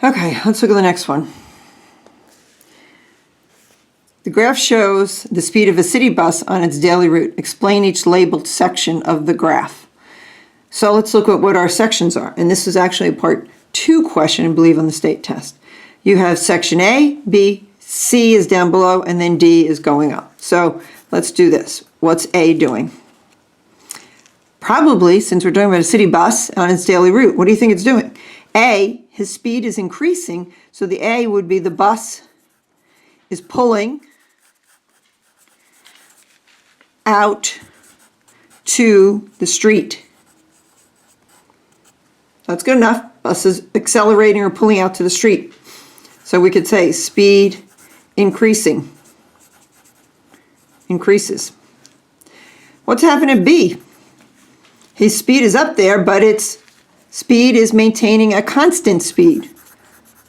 Okay, let's look at the next one. The graph shows the speed of a city bus on its daily route. Explain each labeled section of the graph. So let's look at what our sections are. And this is actually a part 2 question, I believe, on the state test. You have section A, B, C is down below, and then D is going up. So let's do this. What's A doing? Probably, since we're talking about a city bus on its daily route, what do you think it's doing? A, his speed is increasing, so the A would be the bus is pulling out to the street. That's good enough. Bus is accelerating or pulling out to the street. So we could say speed increasing. Increases. What's happening at B? His speed is up there, but its speed is maintaining a constant speed.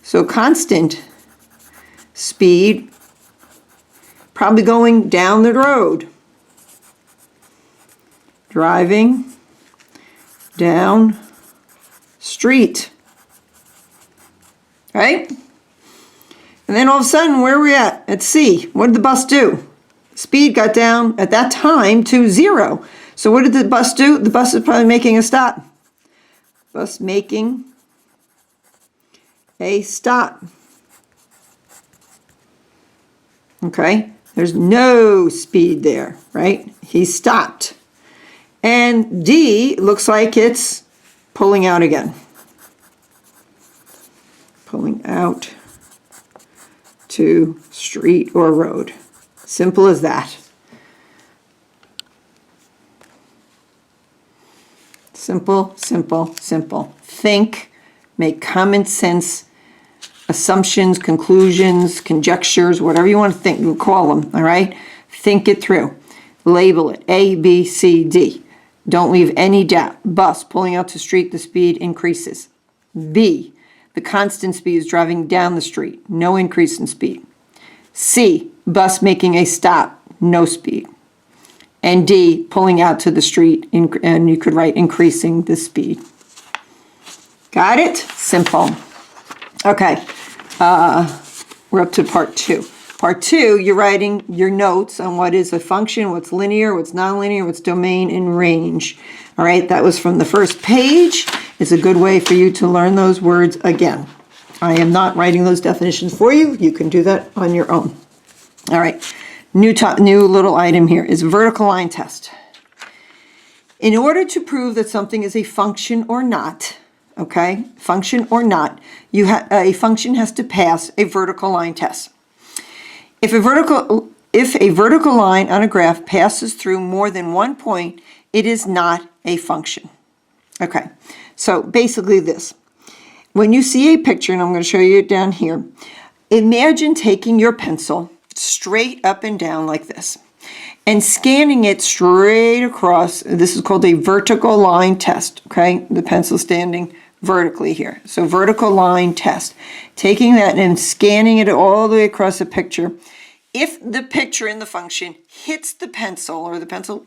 So constant speed, probably going down the road. Driving down street. Right? And then all of a sudden, where are we at? At C. What did the bus do? Speed got down at that time to 0. So what did the bus do? The bus is probably making a stop. Bus making a stop. Okay? There's no speed there, right? He stopped. And D looks like it's pulling out again. Pulling out to street or road. Simple as that. Simple, simple, simple. Think, make common sense assumptions, conclusions, conjectures, whatever you want to think, you call them, all right? Think it through. Label it A, B, C, D. Don't leave any doubt. Bus pulling out to street, the speed increases. B, the constant speed is driving down the street. No increase in speed. C, bus making a stop. No speed. And D, pulling out to the street, and you could write increasing the speed. Got it? Simple. Okay, we're up to part 2. Part 2, you're writing your notes on what is a function, what's linear, what's nonlinear, what's domain and range. All right, that was from the first page. It's a good way for you to learn those words again. I am not writing those definitions for you. You can do that on your own. All right, new little item here is vertical line test. In order to prove that something is a function or not, okay, function or not, a function has to pass a vertical line test. If a vertical line on a graph passes through more than one point, it is not a function. Okay, so basically this. When you see a picture, and I'm going to show you it down here, imagine taking your pencil straight up and down like this and scanning it straight across. This is called a vertical line test, okay? The pencil standing vertically here. So vertical line test. Taking that and scanning it all the way across the picture. If the picture in the function hits the pencil, or the pencil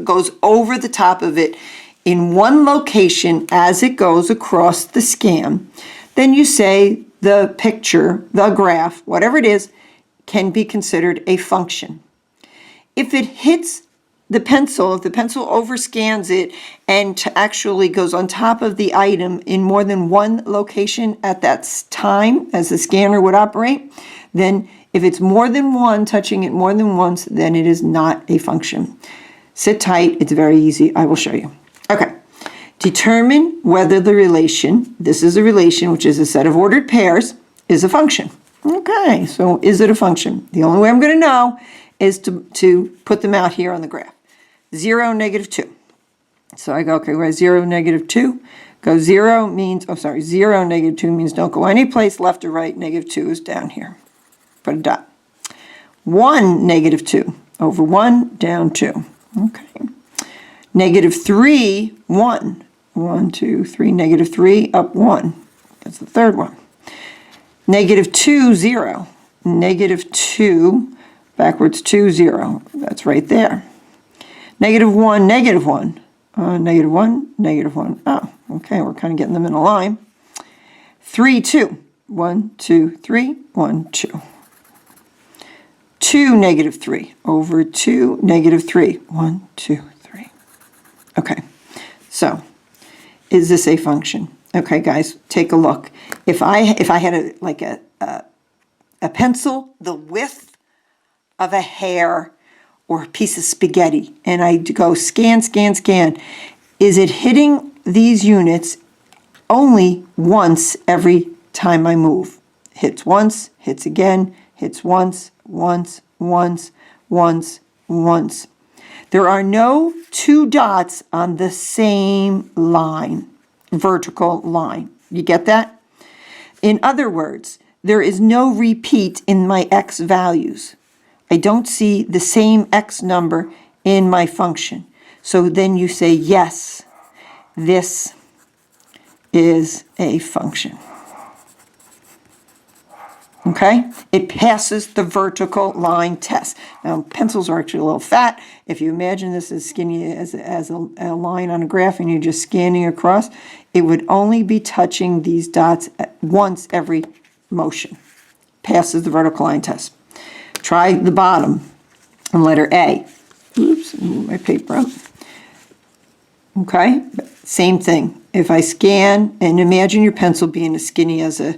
goes over the top of it in one location as it goes across the scan, then you say the picture, the graph, whatever it is, can be considered a function. If it hits the pencil, if the pencil overscans it and actually goes on top of the item in more than one location at that time as the scanner would operate, then if it's more than one, touching it more than once, then it is not a function. Sit tight, it's very easy, I will show you. Okay, determine whether the relation, this is a relation, which is a set of ordered pairs, is a function. Okay, so is it a function? The only way I'm going to know is to put them out here on the graph. 0, -2. So I go, okay, where's 0, -2? Go 0 means, 0, -2 means don't go any place left or right. -2 is down here. Put a dot. 1, -2. Over 1, down 2. Okay. -3, 1. 1, 2, 3. -3, up 1. That's the third one. -2, 0. -2, backwards 2, 0. That's right there. -1, -1. -1, -1. Oh, okay, we're kind of getting them in a line. 3, 2. 1, 2, 3, 1, 2. 2, negative 3 over 2, negative 3. 1, 2, 3. Okay, so is this a function? Okay, guys, take a look. If I had a pencil the width of a hair or a piece of spaghetti, and I go scan, scan, scan, is it hitting these units only once every time I move? Hits once, hits again, hits once, once, once, once, once. There are no two dots on the same line, vertical line. You get that? In other words, there is no repeat in my x values. I don't see the same x number in my function. So then you say, yes, this is a function. Okay? It passes the vertical line test. Now, pencils are actually a little fat. If you imagine this as skinny as a line on a graph and you're just scanning across, it would only be touching these dots once every motion. Passes the vertical line test. Try the bottom and letter A. Oops, move my paper up. Okay, same thing. If I scan, and imagine your pencil being as skinny as a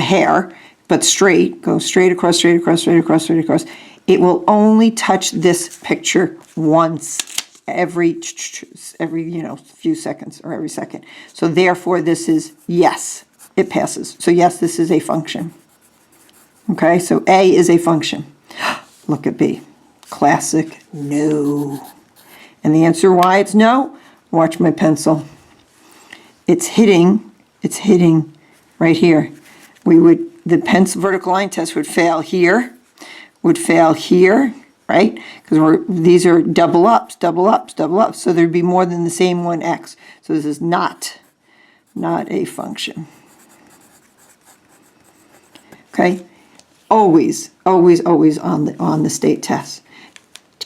hair, but straight, go straight across, straight across, straight across, straight across. It will only touch this picture once every few seconds or every second. So therefore, this is yes, it passes. So yes, this is a function. Okay, so A is a function. Look at B. Classic no. And the answer why it's no, watch my pencil. It's hitting right here. The pencil vertical line test would fail here, right? Because these are double ups, double ups, double ups. So there'd be more than the same one x. So this is not a function. Okay? Always, always, always on the state test.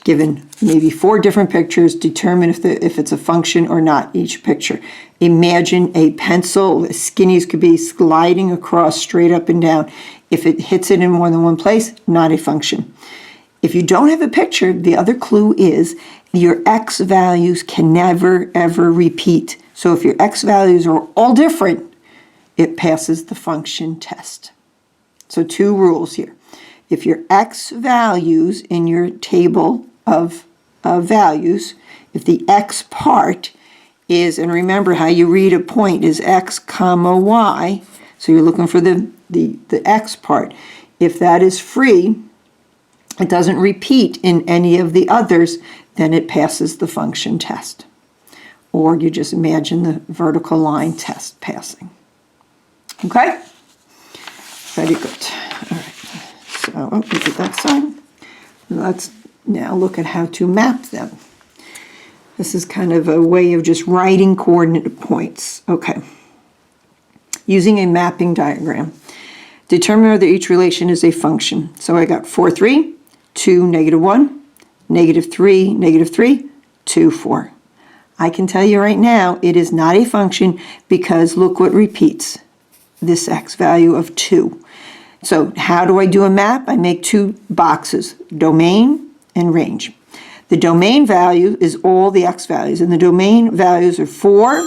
Given maybe 4 different pictures, determine if it's a function or not, each picture. Imagine a pencil, as skinny as could be, sliding across straight up and down. If it hits it in more than one place, not a function. If you don't have a picture, the other clue is your x values can never, ever repeat. So if your x values are all different, it passes the function test. So 2 rules here. If your x values in your table of values, if the x part is, and remember how you read a point is x comma y, so you're looking for the x part. If that is free, it doesn't repeat in any of the others, then it passes the function test. Or you just imagine the vertical line test passing. Okay? Very good. All right. So, look at that side. Let's now look at how to map them. This is kind of a way of just writing coordinate points. Okay. Using a mapping diagram. Determine whether each relation is a function. So I got 4, 3, 2, negative 1, negative 3, negative 3, 2, 4. I can tell you right now it is not a function because look what repeats. This x value of 2. So how do I do a map? I make 2 boxes, domain and range. The domain value is all the x values, and the domain values are 4.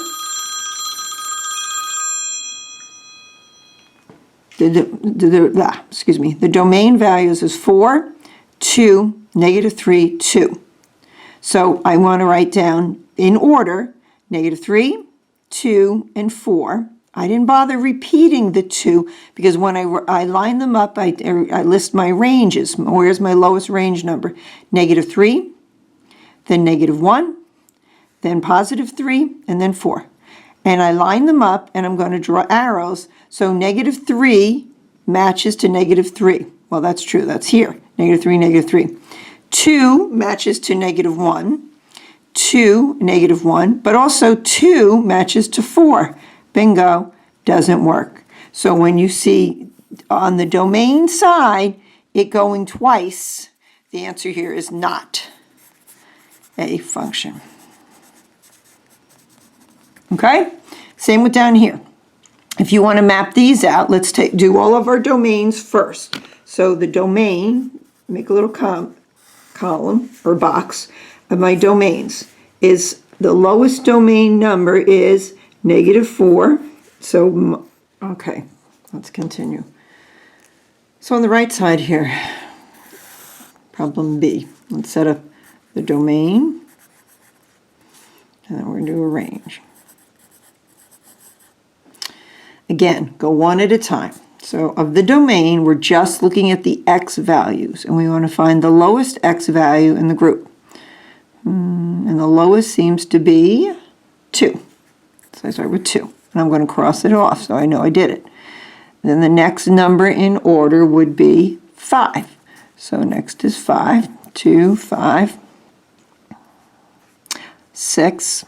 The domain values is 4, 2, negative 3, 2. So I want to write down in order, negative 3, 2, and 4. I didn't bother repeating the 2 because when I line them up, I list my ranges. Where's my lowest range number? Negative 3, then negative 1, then positive 3, and then 4. And I line them up, and I'm going to draw arrows. So negative 3 matches to negative 3. Well, that's true. That's here. Negative 3, negative 3. 2 matches to negative 1. 2, negative 1. But also 2 matches to 4. Bingo, doesn't work. So when you see on the domain side it going twice, the answer here is not a function. Okay? Same with down here. If you want to map these out, let's do all of our domains first. So the domain, make a little column or box of my domains, is the lowest domain number is -4. So, okay, let's continue. So on the right side here, problem B, let's set up the domain, and then we're going to do a range. Again, go one at a time. So of the domain, we're just looking at the x values, and we want to find the lowest x value in the group. And the lowest seems to be 2. So I start with 2, and I'm going to cross it off so I know I did it. Then the next number in order would be 5. So next is 5, 2, 5, 6,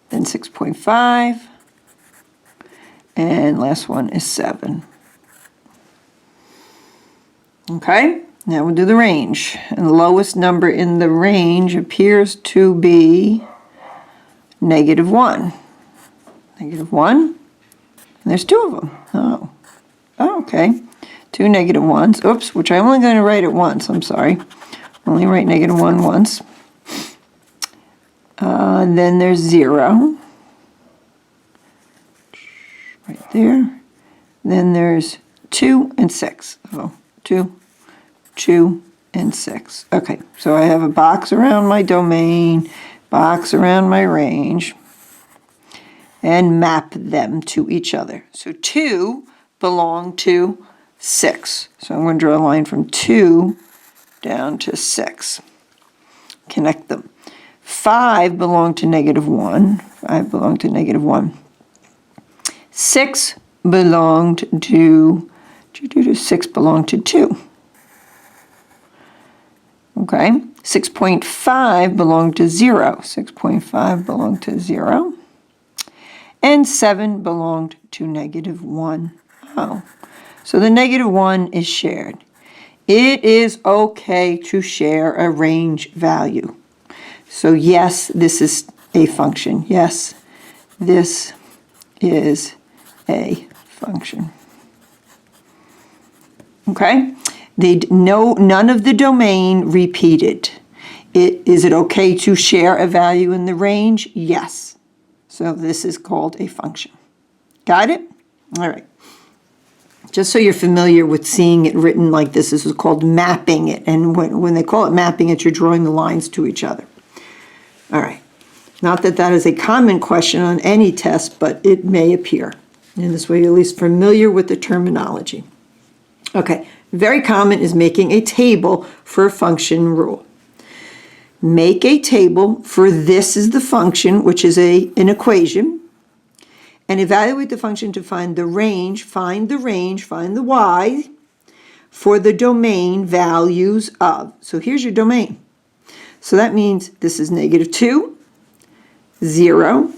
then 6.5, and last one is 7. Okay, now we'll do the range. And the lowest number in the range appears to be -1. -1, and there's 2 of them. Oh, okay. 2 -1s. Oops, which I'm only going to write it once. I'm sorry. Only write -1 once. Then there's 0. Right there. Then there's 2 and 6. Oh, 2, 2, and 6. Okay, so I have a box around my domain, box around my range, and map them to each other. So 2 belong to 6. So I'm going to draw a line from 2 down to 6. Connect them. 5 belong to -1. 5 belong to -1. 6 belonged to 6 belonged to 2. Okay, 6.5 belonged to 0. 6.5 belonged to 0. And 7 belonged to -1. Oh, so the -1 is shared. It is okay to share a range value. So yes, this is a function. Yes, this is a function. Okay? None of the domain repeated. Is it okay to share a value in the range? Yes. So this is called a function. Got it? All right. Just so you're familiar with seeing it written like this is called mapping it. And when they call it mapping it, you're drawing the lines to each other. All right. Not that that is a common question on any test, but it may appear. In this way, you're at least familiar with the terminology. Okay. Very common is making a table for a function rule. Make a table for this is the function, which is an equation, and evaluate the function to find the range, find the y, for the domain values of. So here's your domain. So that means this is -2, 0,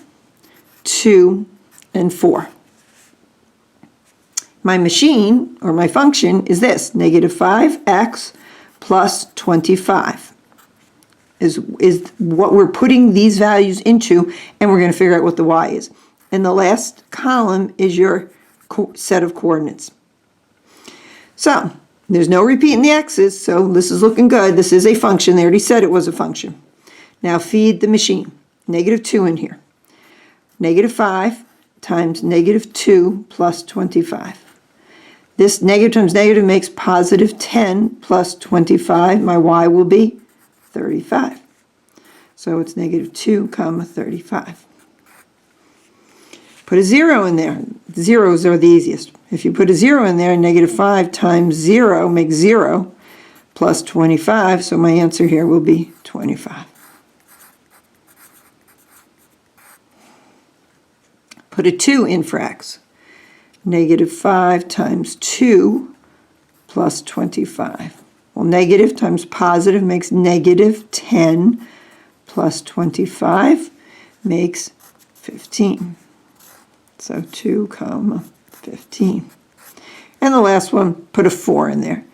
2, and 4. My machine, or my function, is this, -5x plus 25. Is what we're putting these values into, and we're going to figure out what the y is. And the last column is your set of coordinates. So, there's no repeating the x's, so this is looking good. This is a function. They already said it was a function. Now feed the machine. -2 in here. -5 times -2 plus 25. This negative times negative makes positive 10 plus 25. My y will be 35. So it's -2 comma 35. Put a 0 in there. Zeros are the easiest. If you put a 0 in there, -5 times 0 makes 0 plus 25. So my answer here will be 25. Put a 2 in for x. -5 times 2 plus 25. Well, negative times positive makes -10 plus 25 makes 15. So 2 comma 15. And the last one, put a 4 in there.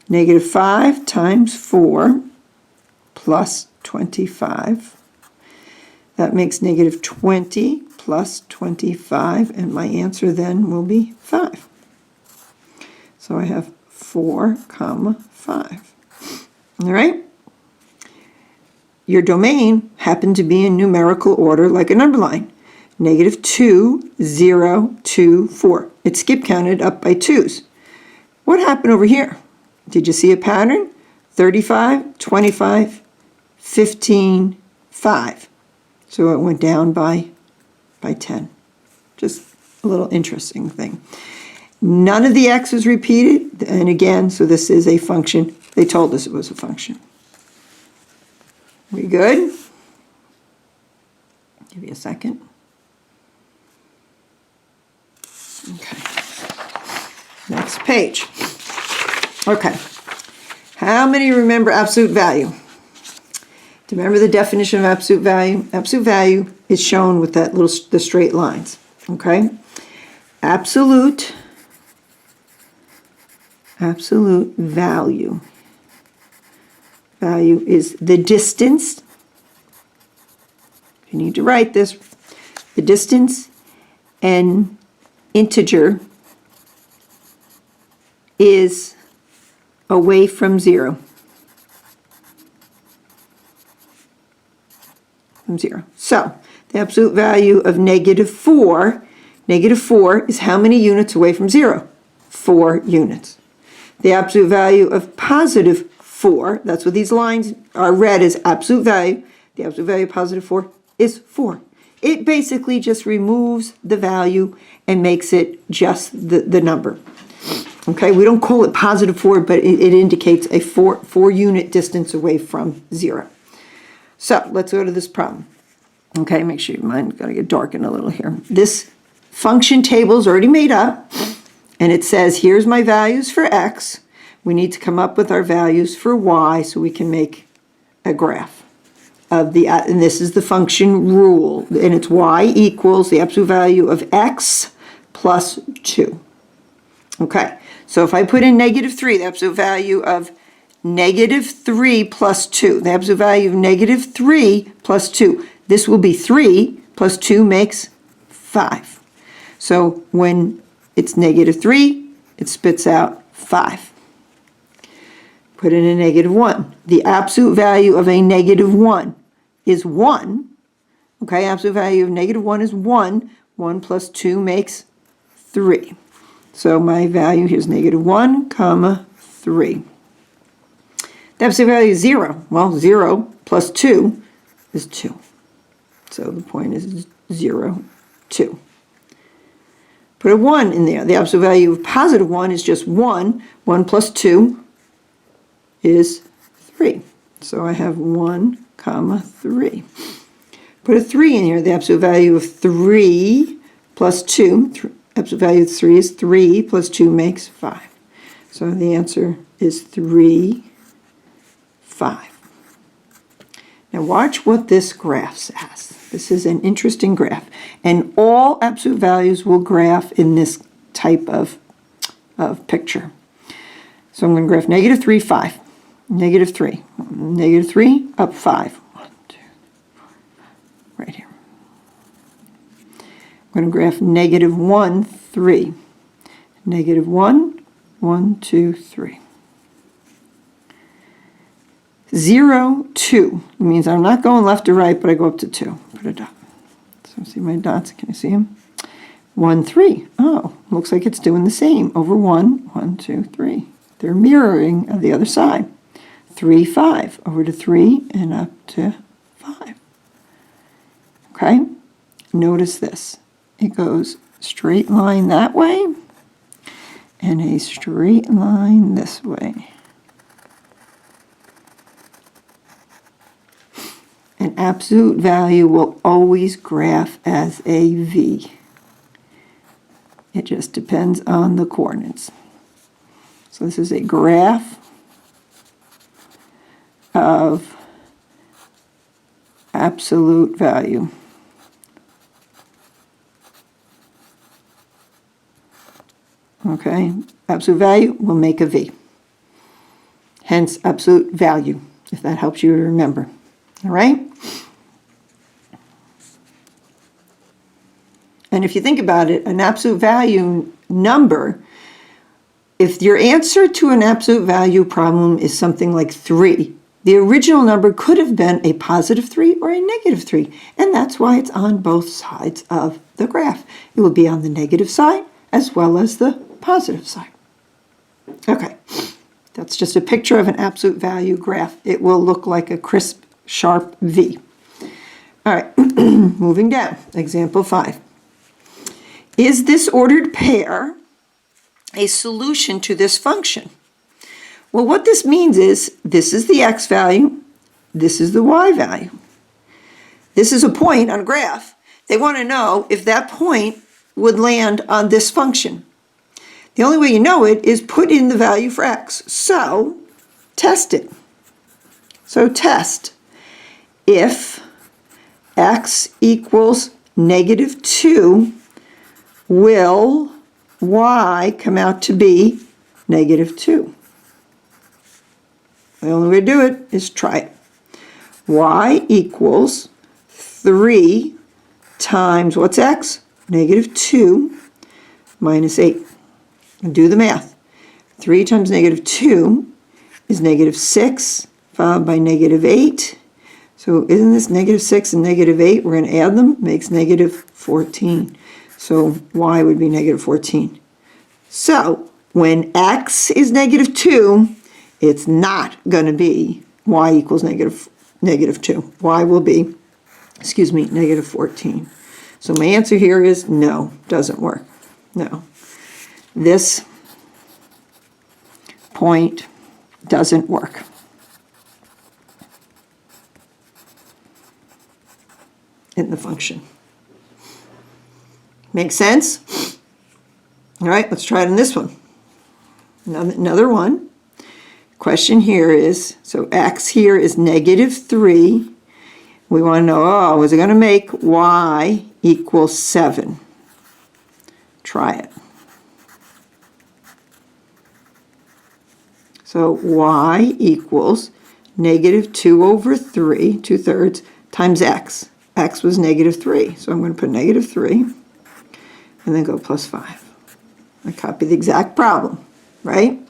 -5 times 4 plus 25. That makes -20 plus 25, and my answer then will be 5. So I have 4, comma, 5. All right? Your domain happened to be in numerical order like a number line. -2, 0, 2, 4. It skip counted up by 2s. What happened over here? Did you see a pattern? 35, 25, 15, 5. So it went down by 10. Just a little interesting thing. None of the x is repeated, and again, so this is a function. They told us it was a function. We good? Give you a second. Okay. Next page. Okay. How many remember absolute value? Do you remember the definition of absolute value? Absolute value is shown with that the straight lines. Okay? Absolute value. Value is the distance. You need to write this. The distance an integer is away from 0. From 0. So, the absolute value of -4, -4 is how many units away from 0? 4 units. The absolute value of +4, that's what these lines are read as absolute value. The absolute value of +4 is 4. It basically just removes the value and makes it just the number. Okay, we don't call it +4, but it indicates a 4 unit distance away from 0. So let's go to this problem. Okay, make sure your mind got to get darkened a little here. This function table is already made up, and it says here's my values for x. We need to come up with our values for y so we can make a graph of the, and this is the function rule, and it's y equals the absolute value of x plus 2. Okay, so if I put in -3, the absolute value of -3 plus 2, the absolute value of -3 plus 2, this will be 3 plus 2 makes 5. So when it's -3, it spits out 5. Put in a -1. The absolute value of a -1 is 1. Okay, absolute value of -1 is 1. 1 plus 2 makes 3. So my value here is -1, comma, 3. The absolute value is 0. Well, 0 plus 2 is 2. So the point is 0, 2. Put a 1 in there. The absolute value of +1 is just 1. 1 plus 2 is 3. So I have 1, comma, 3. Put a 3 in here. The absolute value of 3 plus 2, absolute value of 3 is 3 plus 2 makes 5. So the answer is 3, 5. Now watch what this graph says. This is an interesting graph. And all absolute values will graph in this type of picture. So I'm going to graph -3, 5. -3. -3 up 5. 1, 2, 4. Right here. I'm going to graph -1, 3. -1, 1, 2, 3. 0, 2. It means I'm not going left to right, but I go up to 2. Put a dot. So see my dots? Can you see them? 1, 3. Oh, looks like it's doing the same. Over 1, 1, 2, 3. They're mirroring on the other side. 3, 5. Over to 3 and up to 5. Okay? Notice this. It goes straight line that way and a straight line this way. An absolute value will always graph as a V. It just depends on the coordinates. So this is a graph of absolute value. Okay, absolute value will make a V. Hence absolute value, if that helps you to remember. All right? And if you think about it, an absolute value number, if your answer to an absolute value problem is something like 3, the original number could have been a positive 3 or a negative 3. And that's why it's on both sides of the graph. It will be on the negative side as well as the positive side. Okay, that's just a picture of an absolute value graph. It will look like a crisp, sharp V. All right, moving down, example 5. Is this ordered pair a solution to this function? Well, what this means is this is the x value, this is the y value. This is a point on a graph. They want to know if that point would land on this function. The only way you know it is put in the value for x. So, test it. So test if x equals negative 2, will y come out to be negative 2? The only way to do it is try it. Y equals 3 times, what's x? Negative 2 minus 8. And do the math. 3 times negative 2 is negative 6, followed by negative 8. So isn't this negative 6 and negative 8? We're going to add them. Makes negative 14. So y would be negative 14. So when x is negative 2, it's not going to be y equals negative 2. Y will be, negative 14. So my answer here is no, doesn't work. No. This point doesn't work. In the function. Make sense? All right, let's try it in this one. Another one. Question here is, so x here is negative 3. We want to know, is it going to make y equal 7? Try it. So y equals negative 2 over 3, 2/3, times x. X was negative 3, so I'm going to put negative 3 and then go plus 5. I copy the exact problem, right?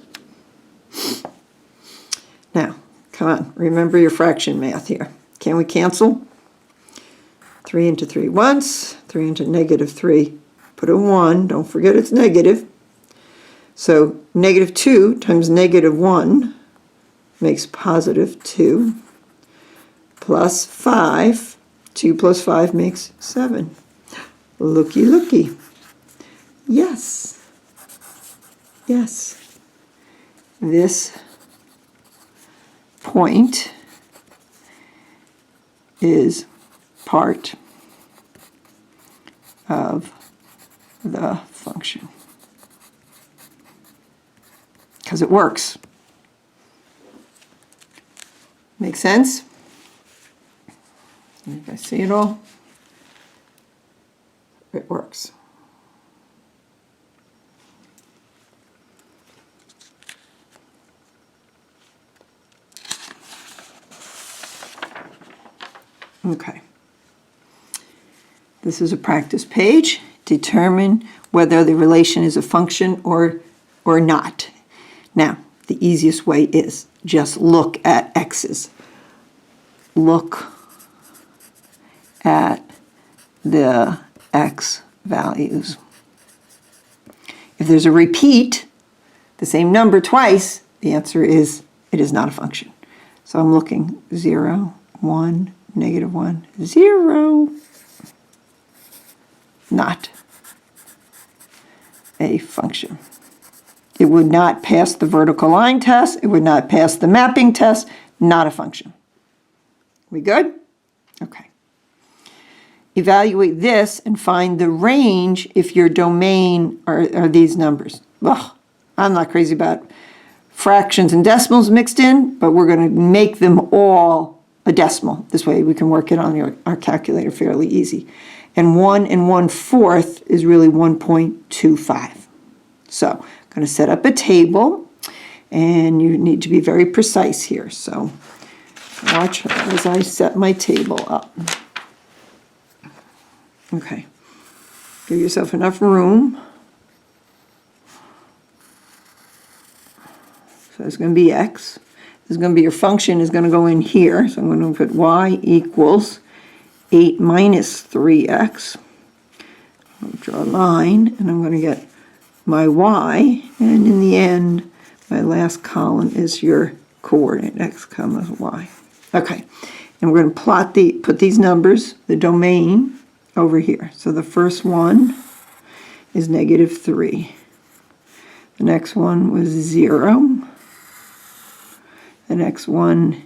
Now, come on, remember your fraction math here. Can we cancel? 3 into 3 once, 3 into negative 3, put a 1, don't forget it's negative. So negative 2 times negative 1 makes positive 2, plus 5, 2 plus 5 makes 7. Looky, looky. Yes. Yes. This point is part of the function. Because it works. Make sense? If I see it all, it works. Okay. This is a practice page. Determine whether the relation is a function or not. Now, the easiest way is just look at x's. Look at the x values. If there's a repeat, the same number twice, the answer is it is not a function. So I'm looking 0, 1, negative 1, 0. Not a function. It would not pass the vertical line test. It would not pass the mapping test. Not a function. We good? Okay. Evaluate this and find the range if your domain are these numbers. Ugh, I'm not crazy about fractions and decimals mixed in, but we're going to make them all a decimal. This way we can work it on our calculator fairly easy. And 1 1/4 is really 1.25. So I'm going to set up a table, and you need to be very precise here. So watch as I set my table up. Okay. Give yourself enough room. So it's going to be x. This is going to be your function is going to go in here. So I'm going to put y equals 8 minus 3x. I'll draw a line, and I'm going to get my y. And in the end, my last column is your coordinate, x comma y. Okay, and we're going to put these numbers, the domain, over here. So the first one is -3. The next one was 0. The next one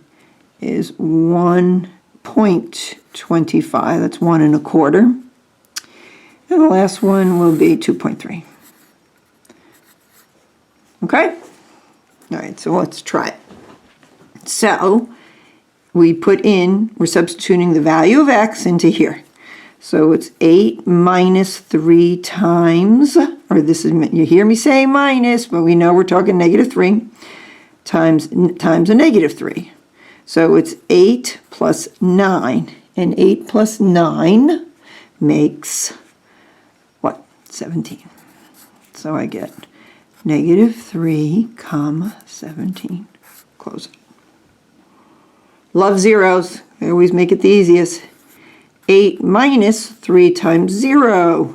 is 1.25. That's 1 1/4. And the last one will be 2.3. Okay? All right, so let's try it. So we're substituting the value of x into here. So it's 8 minus 3 times, or this is, you hear me say minus, but we know we're talking -3, times a -3. So it's 8 plus 9, and 8 plus 9 makes, what, 17. So I get -3, 17. Close it. Love zeros. They always make it the easiest. 8 minus 3 times 0.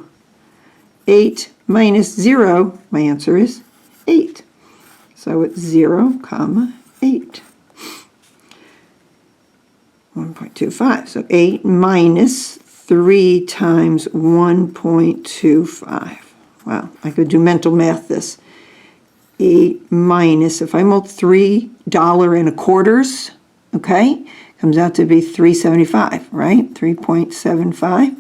8 minus 0, my answer is 8. So it's 0, 8. 1.25. So 8 minus 3 times 1.25. Wow, I could do mental math this. 8 minus, if I multiply $3.25, okay, comes out to be 3.75, right? 3.75,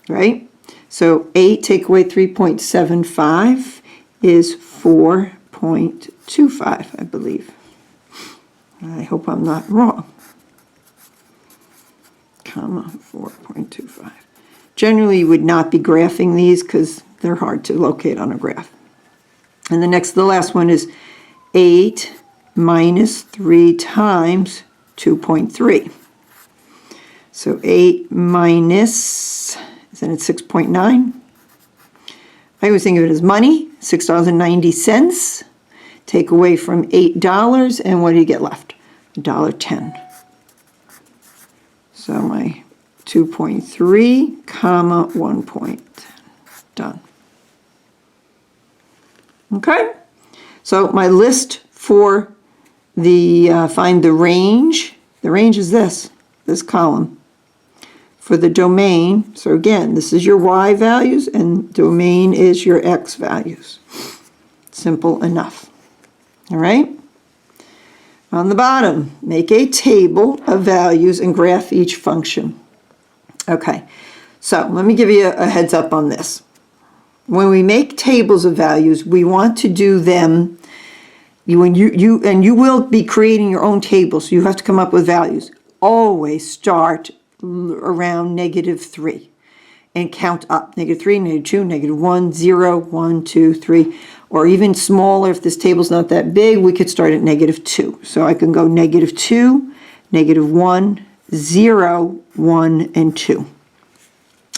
right? So 8 take away 3.75 is 4.25, I believe. I hope I'm not wrong. 4.25. Generally, you would not be graphing these because they're hard to locate on a graph. And the last one is 8 minus 3 times 2.3. So 8 minus, isn't it 6.9? I always think of it as money, $6.90. Take away from $8, and what do you get left? $1.10. So my 2.3, 1.10. Done. Okay? So my list for the find the range is this column. For the domain, so again, this is your y values, and domain is your x values. Simple enough. All right? On the bottom, make a table of values and graph each function. Okay, so let me give you a heads up on this. When we make tables of values, we want to do them, you will be creating your own table, so you have to come up with values. Always start around -3 and count up. -3, -2, -1, 0, 1, 2, 3, or even smaller. If this table's not that big, we could start at -2. So I can go -2, -1, 0, 1, and 2.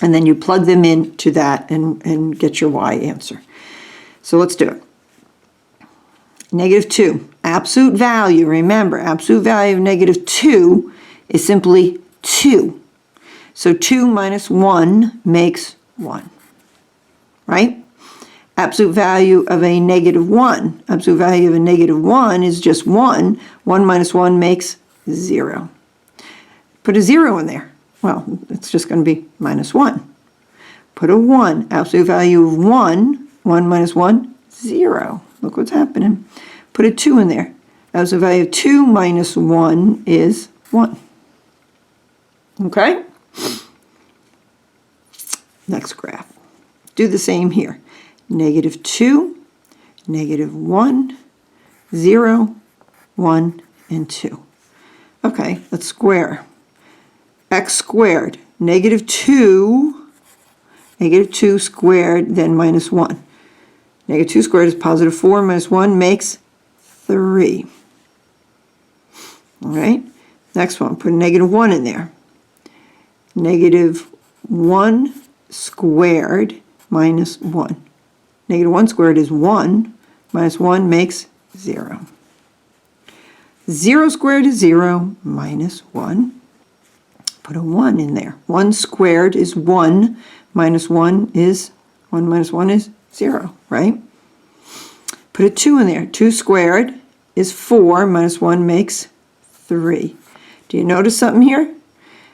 And then you plug them into that and get your y answer. So let's do it. -2, absolute value, remember, absolute value of -2 is simply 2. So 2 minus 1 makes 1, right? Absolute value of a -1. Absolute value of a -1 is just 1. 1 minus 1 makes 0. Put a 0 in there. Well, it's just going to be -1. Put a 1. Absolute value of 1. 1 minus 1, 0. Look what's happening. Put a 2 in there. Absolute value of 2 minus 1 is 1. Okay? Next graph. Do the same here. -2, -1, 0, 1, and 2. Okay, let's square. X squared, -2 squared, then -1. -2 squared is +4 minus 1 makes 3. All right, next one, put a -1 in there. -1 squared minus 1. Negative 1 squared is 1, minus 1 makes 0. 0 squared is 0, minus 1. Put a 1 in there. 1 squared is 1, minus 1 is 1 minus 1 is 0, right? Put a 2 in there. 2 squared is 4, minus 1 makes 3. Do you notice something here?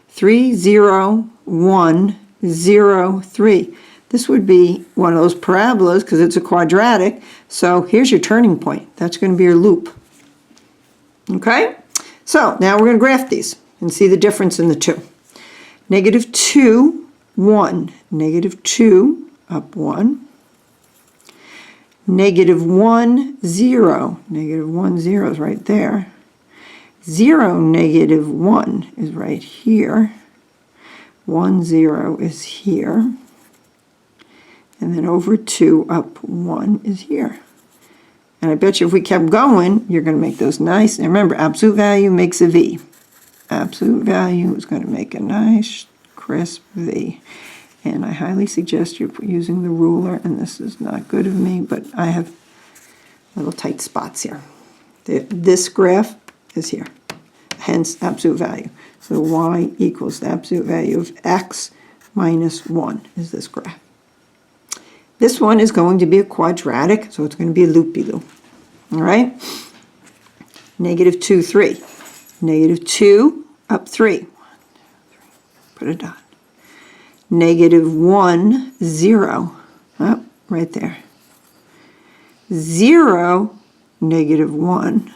3, 0, 1, 0, 3. This would be one of those parabolas because it's a quadratic. So here's your turning point. That's going to be your loop. Okay? So now we're going to graph these and see the difference in the two. Negative 2, 1. Negative 2, up 1. Negative 1, 0. Negative 1, 0 is right there. 0, negative 1 is right here. 1, 0 is here. And then over 2, up 1 is here. And I bet you if we kept going, you're going to make those nice. And remember, absolute value makes a V. Absolute value is going to make a nice, crisp V. And I highly suggest you're using the ruler, and this is not good of me, but I have little tight spots here. This graph is here, hence absolute value. So y equals the absolute value of x minus 1 is this graph. This one is going to be a quadratic, so it's going to be a loopy-loop. All right? Negative 2, 3. Negative 2, up 3. Put a dot. Negative 1, 0. Oh, right there. 0, negative 1.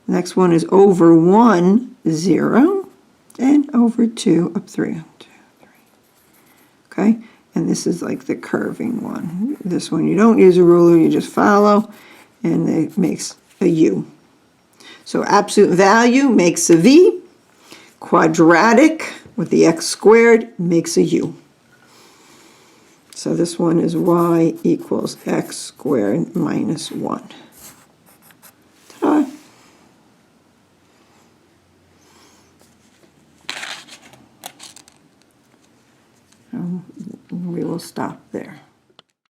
Next one is over 1, 0. And over 2, up 3. 1, 2, 3. Okay? And this is like the curving one. This one you don't use a ruler, you just follow, and it makes a U. So absolute value makes a V. Quadratic with the x squared makes a U. So this one is y equals x squared minus 1. Ta-da! We will stop there.